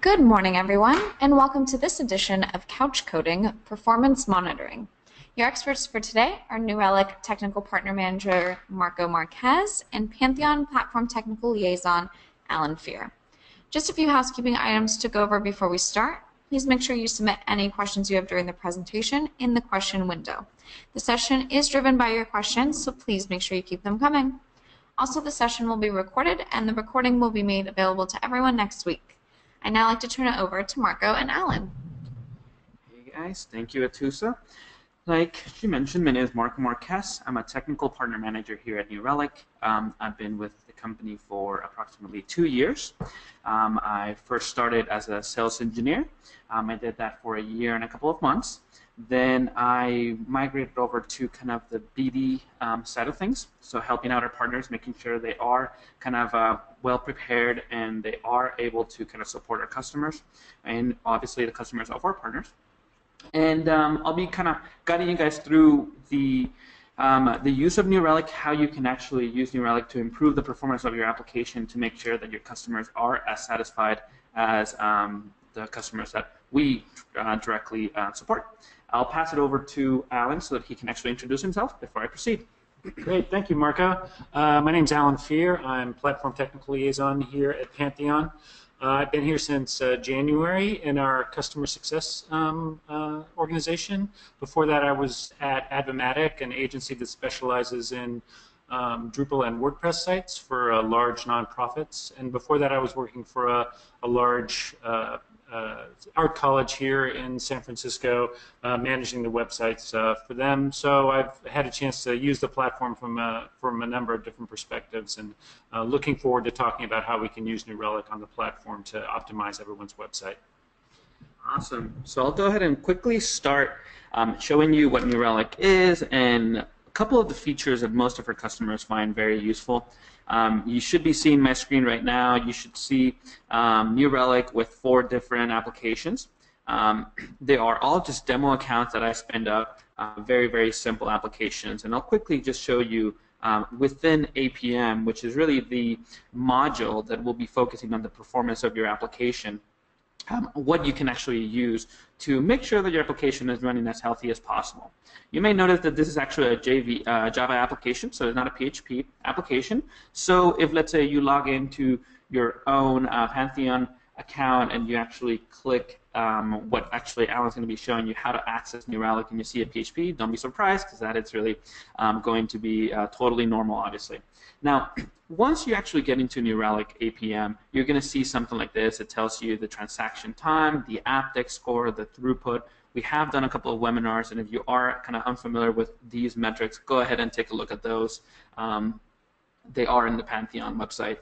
Good morning, everyone, and welcome to this edition of Couch Coding Performance Monitoring. Your experts for today are New Relic Technical Partner Manager Marco Marquez and Pantheon Platform Technical Liaison Alan Fear. Just a few housekeeping items to go over before we start. Please make sure you submit any questions you have during the presentation in the question window. The session is driven by your questions, so please make sure you keep them coming. Also, the session will be recorded, and the recording will be made available to everyone next week. I'd now like to turn it over to Marco and Alan. Hey guys, thank you, Atusa. Like she mentioned, my name is Marco Marquez. I'm a technical partner manager here at New Relic. I've been with the company for approximately 2 years. I first started as a sales engineer. I did that for a year and a couple of months. Then I migrated over to kind of the BD side of things, so helping out our partners, making sure they are kind of well prepared and they are able to kind of support our customers and obviously the customers of our partners. And I'll be kind of guiding you guys through the use of New Relic, how you can actually use New Relic to improve the performance of your application to make sure that your customers are as satisfied as the customers that we directly support. I'll pass it over to Alan so that he can actually introduce himself before I proceed. Great, thank you, Marco. My name's Alan Fear. I'm Platform Technical Liaison here at Pantheon. I've been here since January in our customer success organization. Before that, I was at Advomatic, an agency that specializes in Drupal and WordPress sites for large nonprofits. And before that, I was working for a large art college here in San Francisco, managing the websites for them. So I've had a chance to use the platform from a number of different perspectives, and looking forward to talking about how we can use New Relic on the platform to optimize everyone's website. Awesome. So I'll go ahead and quickly start showing you what New Relic is and a couple of the features that most of our customers find very useful. You should be seeing my screen right now. You should see New Relic with 4 different applications. They are all just demo accounts that I spin up, very, very simple applications. And I'll quickly just show you within APM, which is really the module that will be focusing on the performance of your application, what you can actually use to make sure that your application is running as healthy as possible. You may notice that this is actually a Java application, so it's not a PHP application. So if, let's say, you log into your own Pantheon account and you actually click what actually Alan's going to be showing you how to access New Relic and you see a PHP, don't be surprised, because that is really going to be totally normal, obviously. Now, once you actually get into New Relic APM, you're going to see something like this. It tells you the transaction time, the aptX score, the throughput. We have done a couple of webinars, and if you are kind of unfamiliar with these metrics, go ahead and take a look at those. They are in the Pantheon website.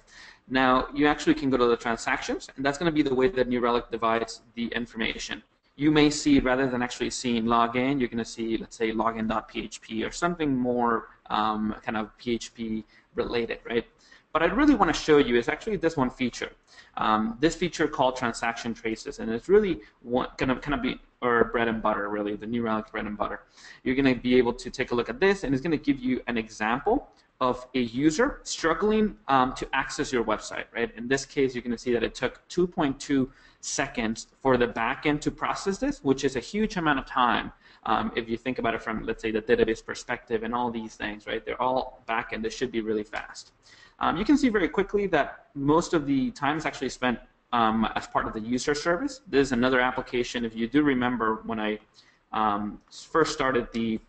Now, you actually can go to the transactions, and that's going to be the way that New Relic divides the information. You may see, rather than actually seeing login, you're going to see, let's say, login.php or something more kind of PHP related, right? What I really want to show you is actually this one feature. This feature called transaction traces, and it's really going to kind of be our bread and butter, really, the New Relic bread and butter. You're going to be able to take a look at this, and it's going to give you an example of a user struggling to access your website, right? In this case, you're going to see that it took 2.2 seconds for the backend to process this, which is a huge amount of time. If you think about it from, let's say, the database perspective and all these things, right? They're all backend. They should be really fast. You can see very quickly that most of the time is actually spent as part of the user service. This is another application. If you do remember when I first started the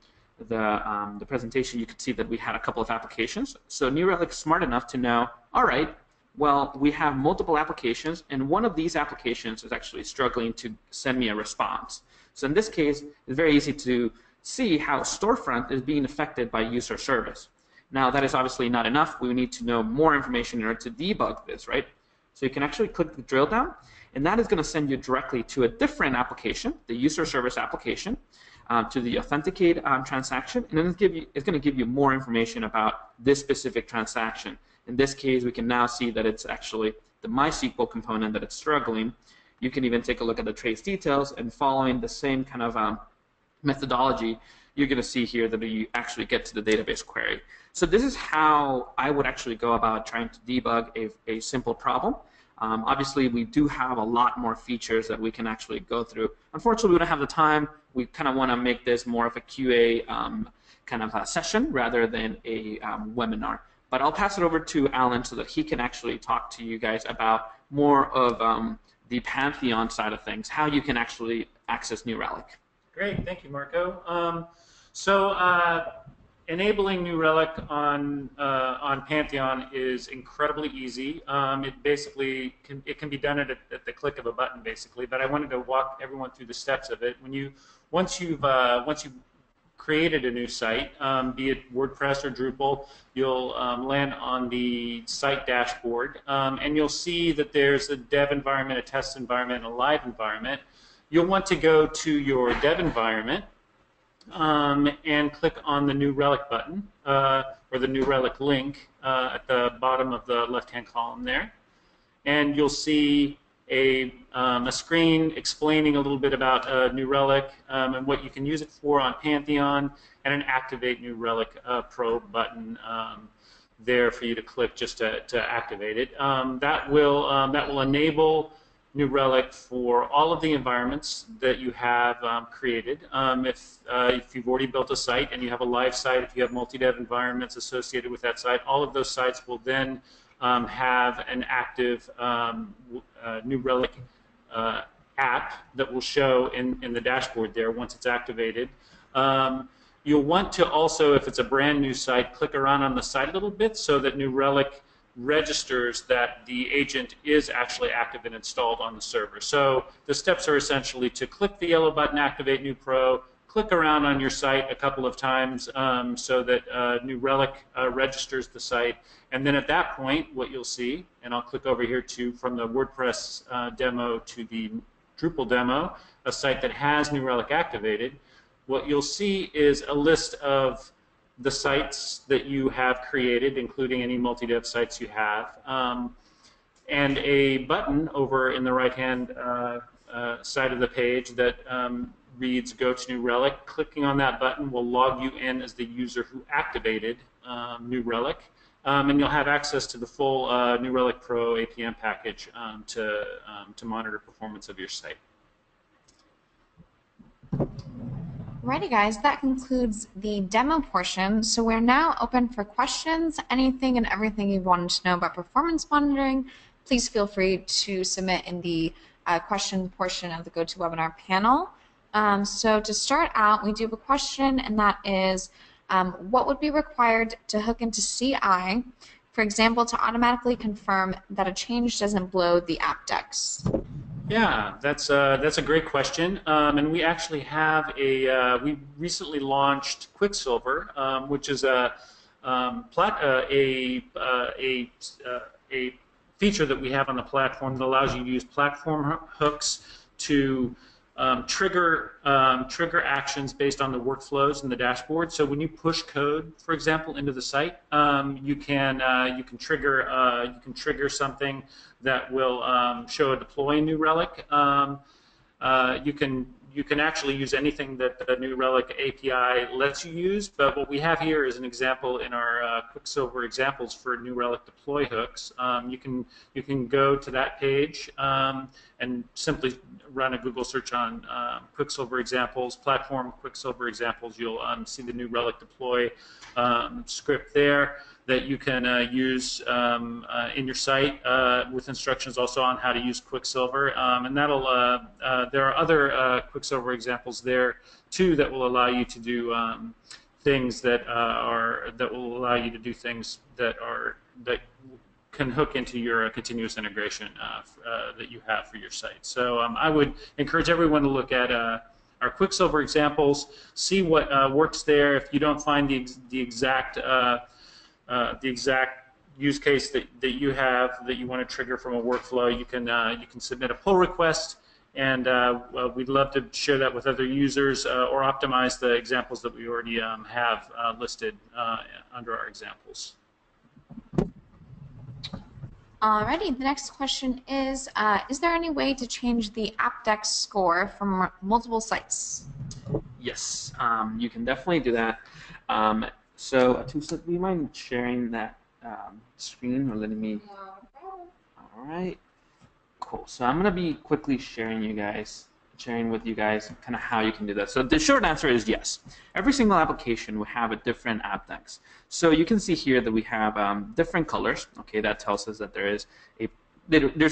presentation, you could see that we had a couple of applications. So New Relic is smart enough to know, all right, well, we have multiple applications, and one of these applications is actually struggling to send me a response. So in this case, it's very easy to see how Storefront is being affected by user service. Now, that is obviously not enough. We need to know more information in order to debug this, right? So you can actually click the drill down, and that is going to send you directly to a different application, the user service application, to the authenticate transaction, and then it's going to give you more information about this specific transaction. In this case, we can now see that it's actually the MySQL component that it's struggling. You can even take a look at the trace details, and following the same kind of methodology, you're going to see here that you actually get to the database query. So this is how I would actually go about trying to debug a simple problem. Obviously, we do have a lot more features that we can actually go through. Unfortunately, we don't have the time. We kind of want to make this more of a QA kind of a session rather than a webinar. But I'll pass it over to Alan so that he can actually talk to you guys about more of the Pantheon side of things, how you can actually access New Relic. Great, thank you, Marco. Enabling New Relic on Pantheon is incredibly easy. It basically can be done at the click of a button, basically. But I wanted to walk everyone through the steps of it. Once you've created a new site, be it WordPress or Drupal, you'll land on the site dashboard, and you'll see that there's a dev environment, a test environment, and a live environment. You'll want to go to your dev environment and click on the New Relic button, or the New Relic link at the bottom of the left-hand column there. And you'll see a screen explaining a little bit about New Relic and what you can use it for on Pantheon, and an Activate New Relic Pro button there for you to click just to activate it. That will enable New Relic for all of the environments that you have created. If you've already built a site and you have a live site, if you have multi-dev environments associated with that site, all of those sites will then have an active New Relic app that will show in the dashboard there once it's activated. You'll want to also, if it's a brand new site, click around on the site a little bit so that New Relic registers that the agent is actually active and installed on the server. So the steps are essentially to click the yellow button, Activate New Pro, click around on your site a couple of times so that New Relic registers the site, and then at that point what you'll see, and I'll click over here from the WordPress demo to the Drupal demo, a site that has New Relic activated, what you'll see is a list of the sites that you have created, including any multi-dev sites you have, and a button over in the right-hand side of the page that reads Go to New Relic. Clicking on that button will log you in as the user who activated New Relic, and you'll have access to the full New Relic Pro APM package to monitor performance of your site. Alrighty, guys, that concludes the demo portion. So we're now open for questions. Anything and everything you wanted to know about performance monitoring, please feel free to submit in the question portion of the GoToWebinar panel. So to start out, we do have a question, and that is, what would be required to hook into CI, for example, to automatically confirm that a change doesn't blow the app decks? Yeah, that's a great question, and we actually have we recently launched Quicksilver, which is a feature that we have on the platform that allows you to use platform hooks to trigger actions based on the workflows in the dashboard. So when you push code, for example, into the site, you can trigger something that will show a deploy in New Relic. You can actually use anything that the New Relic API lets you use, but what we have here is an example in our Quicksilver examples for New Relic deploy hooks. You can go to that page and simply run a Google search on Quicksilver examples, platform Quicksilver examples. You'll see the New Relic deploy script there that you can use in your site with instructions also on how to use Quicksilver. And that'll there are other Quicksilver examples there too that will allow you to do things that will allow you to do things that can hook into your continuous integration that you have for your site. So I would encourage everyone to look at our Quicksilver examples, see what works there. If you don't find the exact use case that you have that you want to trigger from a workflow, you can submit a pull request, and we'd love to share that with other users or optimize the examples that we already have listed under our examples. Alrighty, the next question is there any way to change the AppDex score from multiple sites? Yes, you can definitely do that. So, Atusa, do you mind sharing that screen or letting me? All right. Cool. So I'm going to be quickly sharing with you guys kind of how you can do this. So the short answer is yes. Every single application will have a different app dex. So you can see here that we have different colors. Okay, that tells us that there's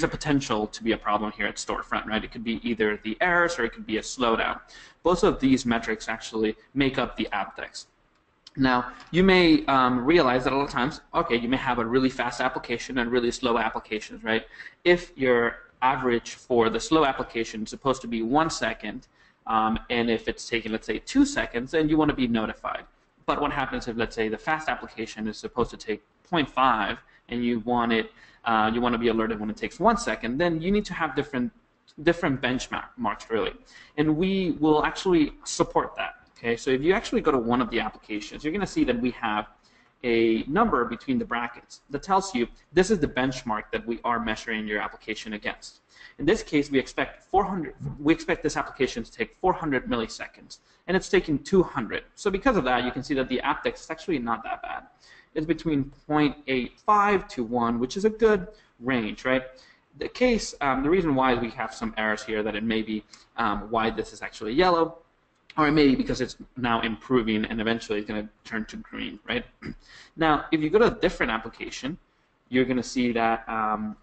a potential to be a problem here at storefront, right? It could be either the errors or it could be a slowdown. Both of these metrics actually make up the app dex. Now, you may realize that a lot of times, okay, you may have a really fast application and really slow applications, right? If your average for the slow application is supposed to be 1 second, and if it's taking, let's say, 2 seconds, then you want to be notified. But what happens if, let's say, the fast application is supposed to take 0.5, and you want to be alerted when it takes 1 second, then you need to have different benchmarks, really. And we will actually support that. Okay, so if you actually go to one of the applications, you're going to see that we have a number between the brackets that tells you this is the benchmark that we are measuring your application against. In this case, we expect this application to take 400 milliseconds, and it's taking 200. So because of that, you can see that the app dex is actually not that bad. It's between 0.85 to 1, which is a good range, right? The reason why we have some errors here, that it may be why this is actually yellow, or it may be because it's now improving and eventually it's going to turn to green, right? Now, if you go to a different application, you're going to see that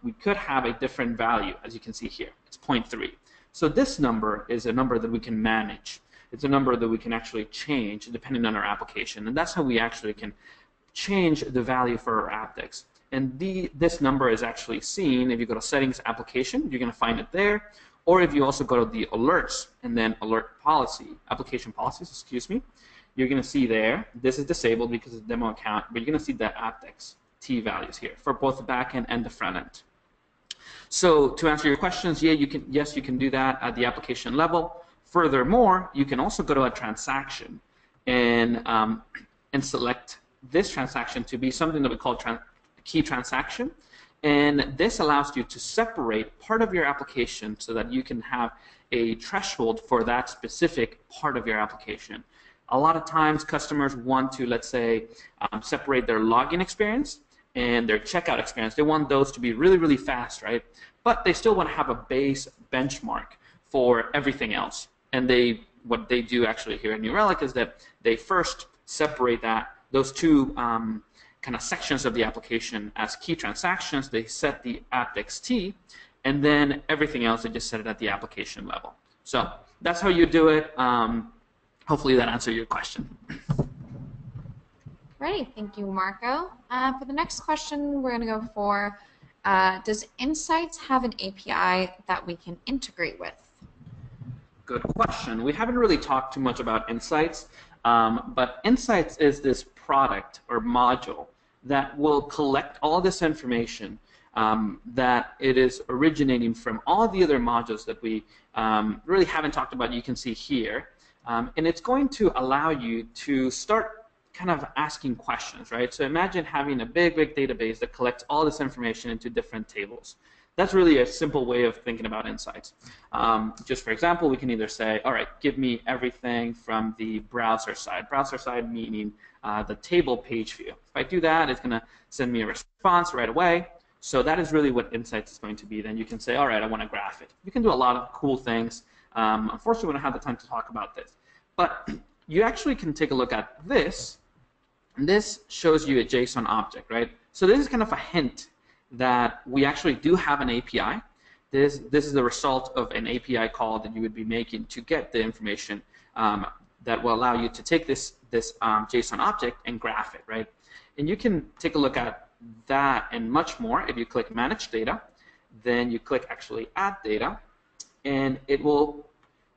we could have a different value, as you can see here. It's 0.3. So this number is a number that we can manage. It's a number that we can actually change depending on our application, and that's how we actually can change the value for our app dex. And this number is actually seen if you go to Settings Application. You're going to find it there. Or if you also go to the alerts and then alert policy, application policies, excuse me, you're going to see there, this is disabled because it's a demo account, but you're going to see the app dex T values here for both the back end and the front end. So to answer your questions, yes, you can do that at the application level. Furthermore, you can also go to a transaction and select this transaction to be something that we call key transaction. And this allows you to separate part of your application so that you can have a threshold for that specific part of your application. A lot of times customers want to, let's say, separate their login experience and their checkout experience. They want those to be really, really fast, right? But they still want to have a base benchmark for everything else. And what they do actually here at New Relic is that they first separate those two kind of sections of the application as key transactions. They set the app dex T, and then everything else they just set it at the application level. So that's how you do it. Hopefully that answered your question. Great, thank you, Marco. For the next question, we're going to go for, does Insights have an API that we can integrate with? Good question. We haven't really talked too much about Insights, but Insights is this product or module that will collect all this information that it is originating from all the other modules that we really haven't talked about. You can see here, and it's going to allow you to start kind of asking questions, right? So imagine having a big database that collects all this information into different tables. That's really a simple way of thinking about Insights. Just for example, we can either say, all right, give me everything from the browser side. Browser side meaning the table page view. If I do that, it's going to send me a response right away. So that is really what Insights is going to be. Then you can say, all right, I want to graph it. You can do a lot of cool things. Unfortunately, we don't have the time to talk about this. But you actually can take a look at this. And this shows you a JSON object, right? So this is kind of a hint that we actually do have an API. This is the result of an API call that you would be making to get the information that will allow you to take this JSON object and graph it, right? And you can take a look at that and much more if you click Manage Data. Then you click actually Add Data, and it will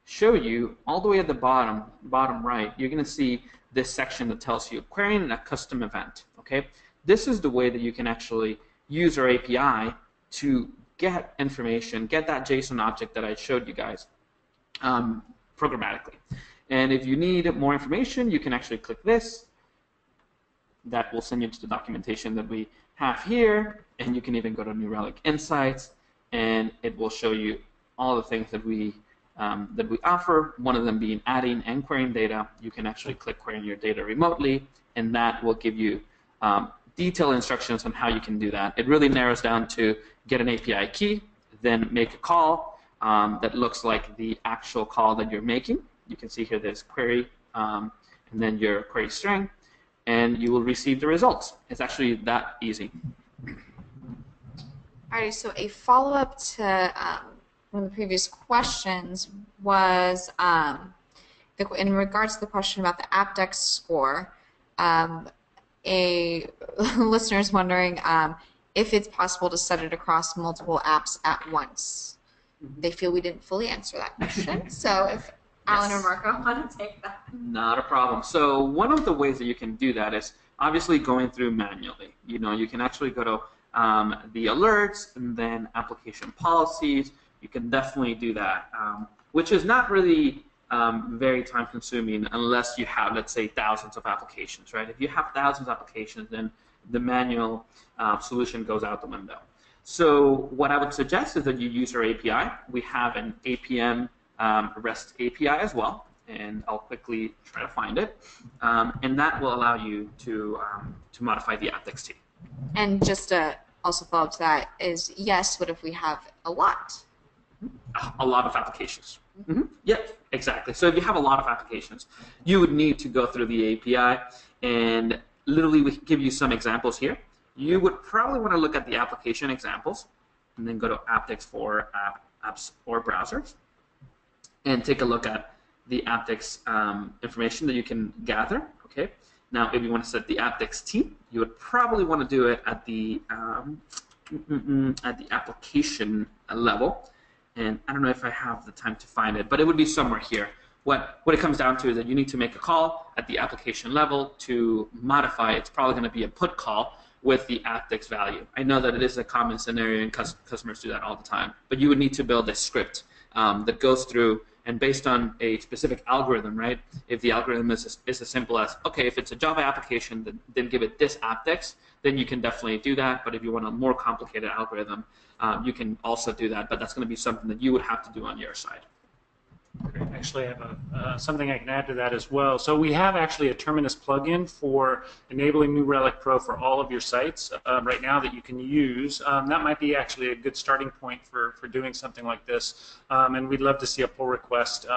show you all the way at the bottom right. You're going to see this section that tells you querying a custom event. Okay, this is the way that you can actually use our API to get information, get that JSON object that I showed you guys programmatically. And if you need more information, you can actually click this. That will send you to the documentation that we have here, and you can even go to New Relic Insights, and it will show you all the things that we offer. One of them being adding and querying data. You can actually click querying your data remotely, and that will give you detailed instructions on how you can do that. It really narrows down to get an API key, then make a call that looks like the actual call that you're making. You can see here there's query and then your query string, and you will receive the results. It's actually that easy. Alrighty, so a follow-up to one of the previous questions was in regards to the question about the Apdex score. A listener is wondering if it's possible to set it across multiple apps at once. They feel we didn't fully answer that question, so if Alan or Marco want to take that. Not a problem. So one of the ways that you can do that is obviously going through manually. You know, you can actually go to the alerts and then application policies. You can definitely do that, which is not really very time consuming unless you have, let's say, thousands of applications, right? If you have thousands of applications, then the manual solution goes out the window. So what I would suggest is that you use our API. We have an APM REST API as well, and I'll quickly try to find it. And that will allow you to modify the Apdex. And just to also follow up to that is, yes, what if we have a lot? A lot of applications. Yep, exactly. So if you have a lot of applications, you would need to go through the API, and literally we can give you some examples here. You would probably want to look at the application examples, and then go to Apdex for apps or browsers, and take a look at the Apdex information that you can gather. Okay. Now, if you want to set the Apdex team, you would probably want to do it at the application level. And I don't know if I have the time to find it, but it would be somewhere here. What it comes down to is that you need to make a call at the application level to modify. It's probably going to be a put call with the Apdex value. I know that it is a common scenario and customers do that all the time, but you would need to build a script that goes through and based on a specific algorithm, right? If the algorithm is as simple as, okay, if it's a Java application, then give it this Apdex, then you can definitely do that. But if you want a more complicated algorithm, you can also do that, but that's going to be something that you would have to do on your side. Great. Actually, I have something I can add to that as well. So we have actually a Terminus plugin for enabling New Relic Pro for all of your sites right now that you can use. That might be actually a good starting point for doing something like this. And we'd love to see a pull request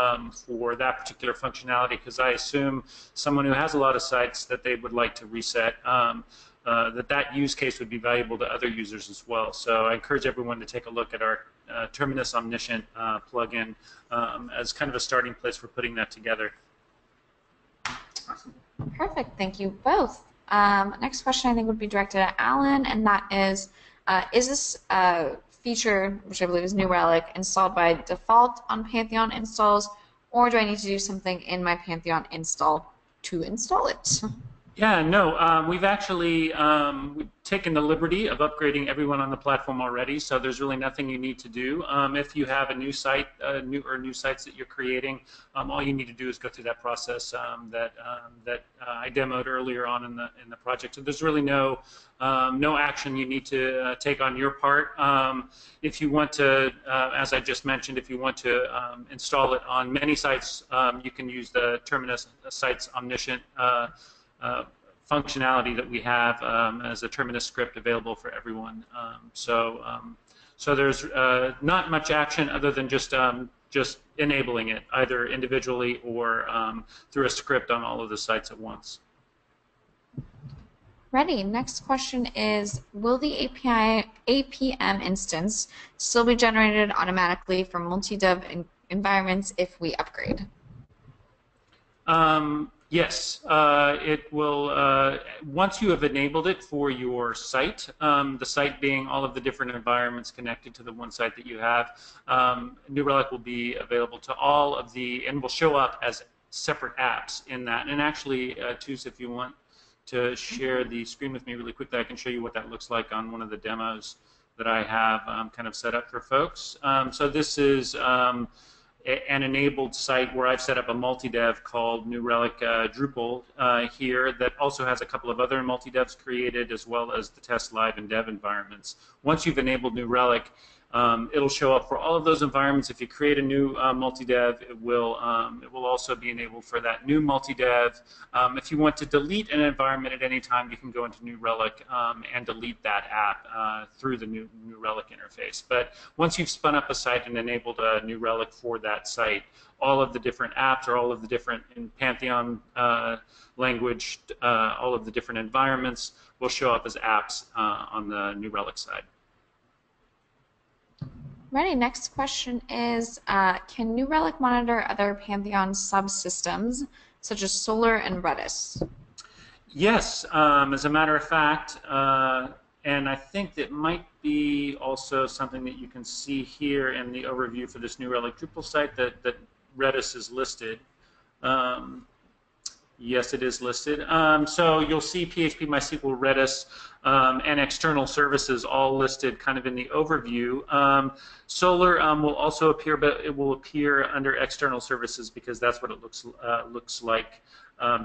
for that particular functionality, because I assume someone who has a lot of sites that they would like to reset, that use case would be valuable to other users as well. So I encourage everyone to take a look at our Terminus Omniscient plugin as kind of a starting place for putting that together. Awesome. Perfect. Thank you both. Next question I think would be directed at Alan, and that is this feature, which I believe is New Relic, installed by default on Pantheon installs, or do I need to do something in my Pantheon install to install it? Yeah, no, we've actually we've taken the liberty of upgrading everyone on the platform already, so there's really nothing you need to do. If you have a new site, new sites that you're creating, all you need to do is go through that process that I demoed earlier on in the project. So there's really no action you need to take on your part. If you want to, as I just mentioned, if you want to install it on many sites, you can use the Terminus Sites Omniscient functionality that we have as a Terminus script available for everyone. So there's not much action other than just enabling it, either individually or through a script on all of the sites at once. Ready. Next question is, will the APM instance still be generated automatically for multi-dev environments if we upgrade? Yes, it will, once you have enabled it for your site, the site being all of the different environments connected to the one site that you have, New Relic will be available to all of the, and will show up as separate apps in that. And actually, Tuz, if you want to share the screen with me really quickly, I can show you what that looks like on one of the demos that I have kind of set up for folks. So this is an enabled site where I've set up a multi-dev called New Relic Drupal here that also has a couple of other multi-devs created, as well as the test live and dev environments. Once you've enabled New Relic, It'll show up for all of those environments. If you create a new multi-dev, it will also be enabled for that new multi-dev. If you want to delete an environment at any time, you can go into New Relic and delete that app through the New Relic interface. But once you've spun up a site and enabled a New Relic for that site, all of the different apps or all of the different, in Pantheon language, all of the different environments will show up as apps on the New Relic side. Ready. Next question is, can New Relic monitor other Pantheon subsystems, such as Solar and Redis? Yes, as a matter of fact, and I think that might be also something that you can see here in the overview for this New Relic Drupal site that Redis is listed. Yes, it is listed. So you'll see PHP, MySQL, Redis, and external services all listed kind of in the overview. Solar will also appear, but it will appear under external services because that's what it looks like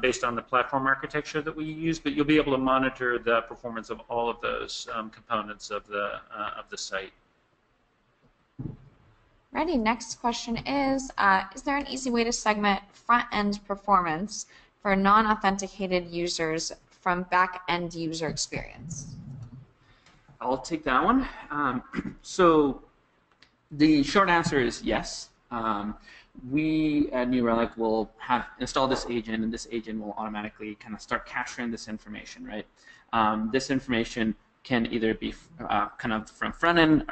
based on the platform architecture that we use. But you'll be able to monitor the performance of all of those components of the site. Ready. Next question is there an easy way to segment front-end performance for non-authenticated users from back-end user experience? I'll take that one. So the short answer is yes. We at New Relic will have installed this agent, and this agent will automatically kind of start capturing this information, right? This information can either be kind of from front-end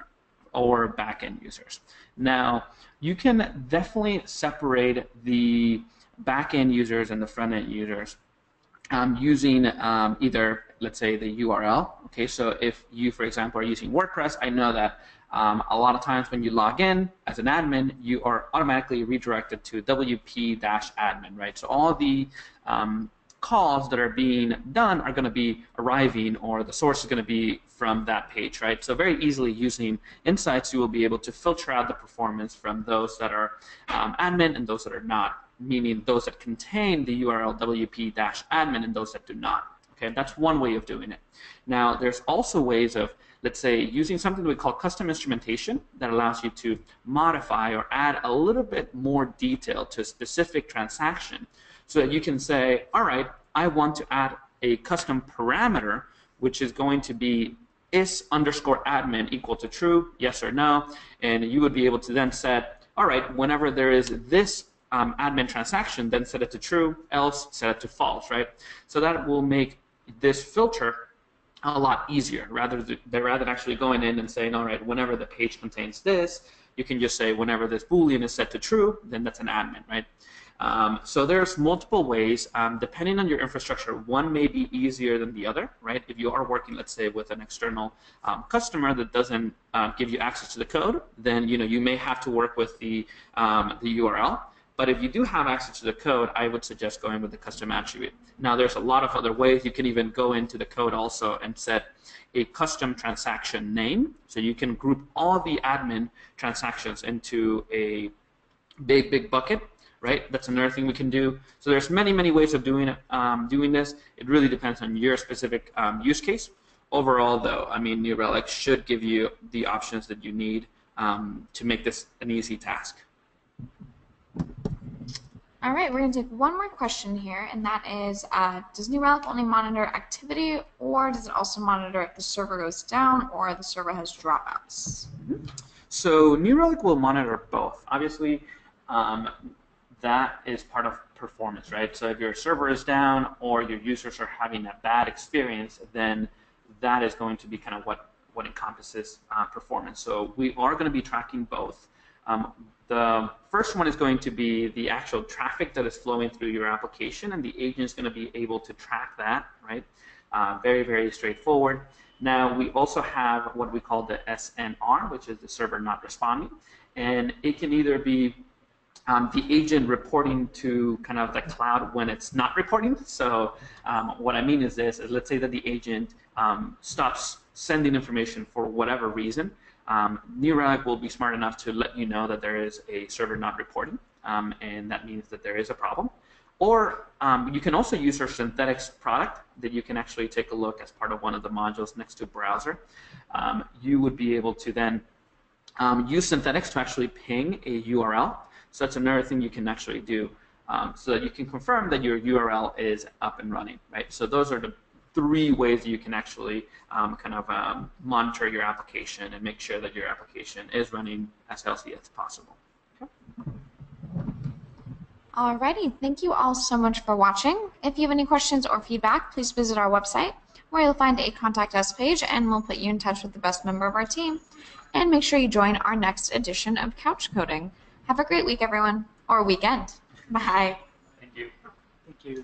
or back-end users. Now, you can definitely separate the back-end users and the front-end users using either, let's say, the URL. Okay, so if you, for example, are using WordPress, I know that a lot of times when you log in as an admin, you are automatically redirected to WP-admin, right? So all the calls that are being done are going to be arriving, or the source is going to be from that page, right? So very easily using Insights, you will be able to filter out the performance from those that are admin and those that are not, meaning those that contain the URL WP-admin and those that do not. Okay, that's one way of doing it. Now, there's also ways of, let's say, using something that we call custom instrumentation that allows you to modify or add a little bit more detail to a specific transaction, so that you can say, all right, I want to add a custom parameter, which is going to be is_admin equal to true, yes or no, and you would be able to then set, all right, whenever there is this admin transaction, then set it to true, else set it to false, right? So that will make this filter a lot easier, rather than actually going in and saying, all right, whenever the page contains this, you can just say whenever this Boolean is set to true, then that's an admin, right? So there's multiple ways, depending on your infrastructure. One may be easier than the other, right? If you are working, let's say, with an external customer that doesn't give you access to the code, then you may have to work with the URL. But if you do have access to the code, I would suggest going with the custom attribute. Now, there's a lot of other ways. You can even go into the code also and set a custom transaction name. So you can group all the admin transactions into a big bucket, right? That's another thing we can do. So there's many ways of doing it, doing this. It really depends on your specific use case. Overall, though, I mean, New Relic should give you the options that you need to make this an easy task. All right, we're going to take one more question here, and that is, does New Relic only monitor activity, or does it also monitor if the server goes down or the server has dropouts? So New Relic will monitor both. Obviously, that is part of performance, right? So if your server is down or your users are having a bad experience, then that is going to be kind of what encompasses performance. So we are going to be tracking both. The first one is going to be the actual traffic that is flowing through your application, and the agent is going to be able to track that, right? Very straightforward. Now, we also have what we call the SNR, which is the server not responding, and it can either be the agent reporting to kind of the cloud when it's not reporting. So what I mean is this, is let's say that the agent stops sending information for whatever reason. New Relic will be smart enough to let you know that there is a server not reporting, and that means that there is a problem. Or you can also use our synthetics product that you can actually take a look as part of one of the modules next to browser. You would be able to then use synthetics to actually ping a URL. So that's another thing you can actually do so that you can confirm that your URL is up and running, right? So those are the 3 ways that you can actually monitor your application and make sure that your application is running as healthy as possible. Okay. Alrighty, thank you all so much for watching. If you have any questions or feedback, please visit our website where you'll find a Contact Us page and we'll put you in touch with the best member of our team. And make sure you join our next edition of Couch Coding. Have a great week, everyone, or weekend. Bye. Thank you. Thank you.